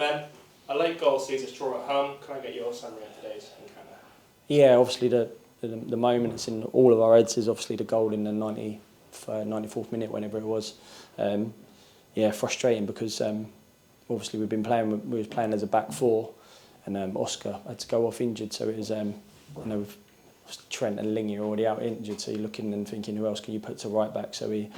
Ben, a late goal sees us draw at home. Can I get your summary of today's encounter? Yeah, obviously the moment it's in all of our heads is obviously the goal in the 94th minute, whenever it was. Frustrating because obviously we was playing as a back four, and Oscar had to go off injured, so it was with Trent and Lingy already out injured, so you're looking and thinking who else can you put to right back. So we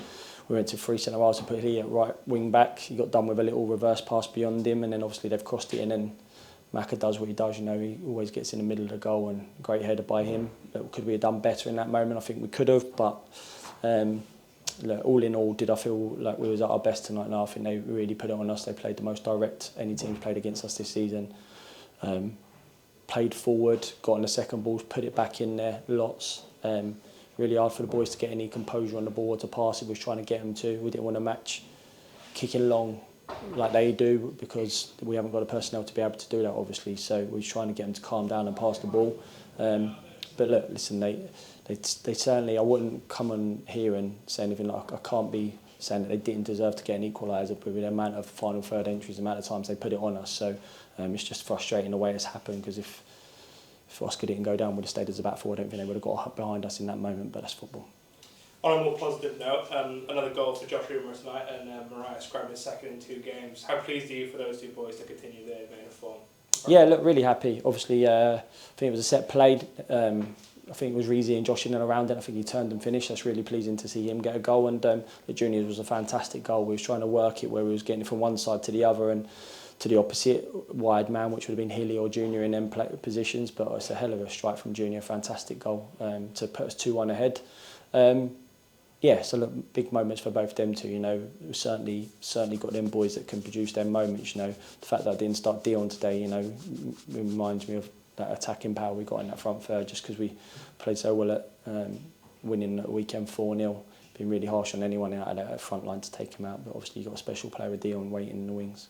went to three centre halves and put Lee at right wing back. He got done with a little reverse pass beyond him, and then obviously they've crossed it in, and Maka does what he does. He always gets in the middle of the goal, and great header by him. But could we have done better in that moment? I think we could have, but all in all, did I feel like we was at our best tonight? No, I think they really put it on us. They played the most direct any team's played against us this season. Played forward, got on the second balls, put it back in there, lots. Really hard for the boys to get any composure on the ball or to pass. It was trying to get them to. We didn't want to match kicking long like they do because we haven't got the personnel to be able to do that, obviously. So we were trying to get them to calm down and pass the ball. But look, listen, they certainly, I wouldn't come on here and say anything like I can't be saying that they didn't deserve to get an equaliser with the amount of final third entries, the amount of times they put it on us. So it's just frustrating the way it's happened, because if Oscar didn't go down, would have stayed as a back four, I don't think they would have got behind us in that moment, but that's football. On a more positive note, another goal for Josh Rumour tonight, and Mariah scored his second in 2 games. How pleased are you for those two boys to continue their vein of form? Yeah, look, really happy. Obviously, I think it was a set played. I think it was Reezy and Josh in and around it. I think he turned and finished. That's really pleasing to see him get a goal. And the juniors was a fantastic goal. We was trying to work it where we was getting it from one side to the other and to the opposite wide man, which would have been Healy or Junior in them positions. But it's a hell of a strike from Junior. Fantastic goal to put us 2-1 ahead. So look, big moments for both them two. We certainly got them boys that can produce them moments. The fact that I didn't start Dion today, reminds me of that attacking power we got in that front third, just because we played so well at winning the weekend 4-0. Been really harsh on anyone out of that front line to take him out, but obviously you've got a special player with Dion waiting in the wings.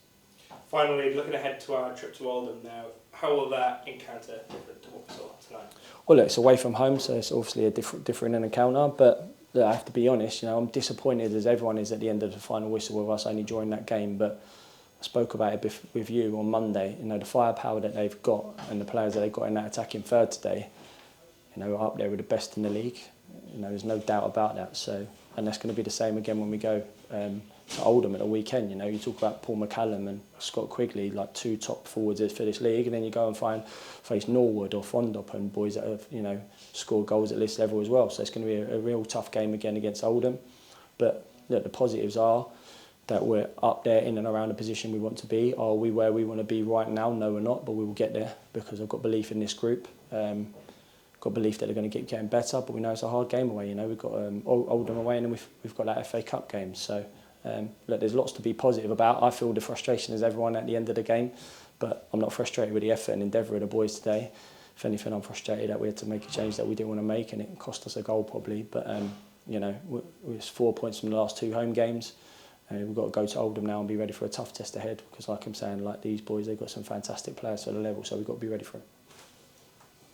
Finally, looking ahead to our trip to Oldham now, how will that encounter different to what we saw tonight? Well, look, it's away from home, so it's obviously a different encounter, but look, I have to be honest, I'm disappointed as everyone is at the end of the final whistle with us only during that game, but I spoke about it with you on Monday. The firepower that they've got and the players that they've got in that attacking third today, are up there with the best in the league. There's no doubt about that. So, and that's going to be the same again when we go to Oldham at the weekend. You talk about Paul McCallum and Scott Quigley, like 2 top forwards for this league, and then you go and face Norwood or Fondop and boys that have scored goals at this level as well. So it's going to be a real tough game again against Oldham. But look, the positives are that we're up there in and around the position we want to be. Are we where we want to be right now? No, we're not, but we will get there because I've got belief in this group. Got belief that they're going to keep getting better, but we know it's a hard game away. We've got Oldham away, and then we've got that FA Cup game. So look, there's lots to be positive about. I feel the frustration as everyone at the end of the game, but I'm not frustrated with the effort and endeavour of the boys today. If anything, I'm frustrated that we had to make a change that we didn't want to make, and it cost us a goal probably. But it's 4 points from the last 2 home games. We've got to go to Oldham now and be ready for a tough test ahead, because like I'm saying, like these boys, they've got some fantastic players for the level, so we've got to be ready for it.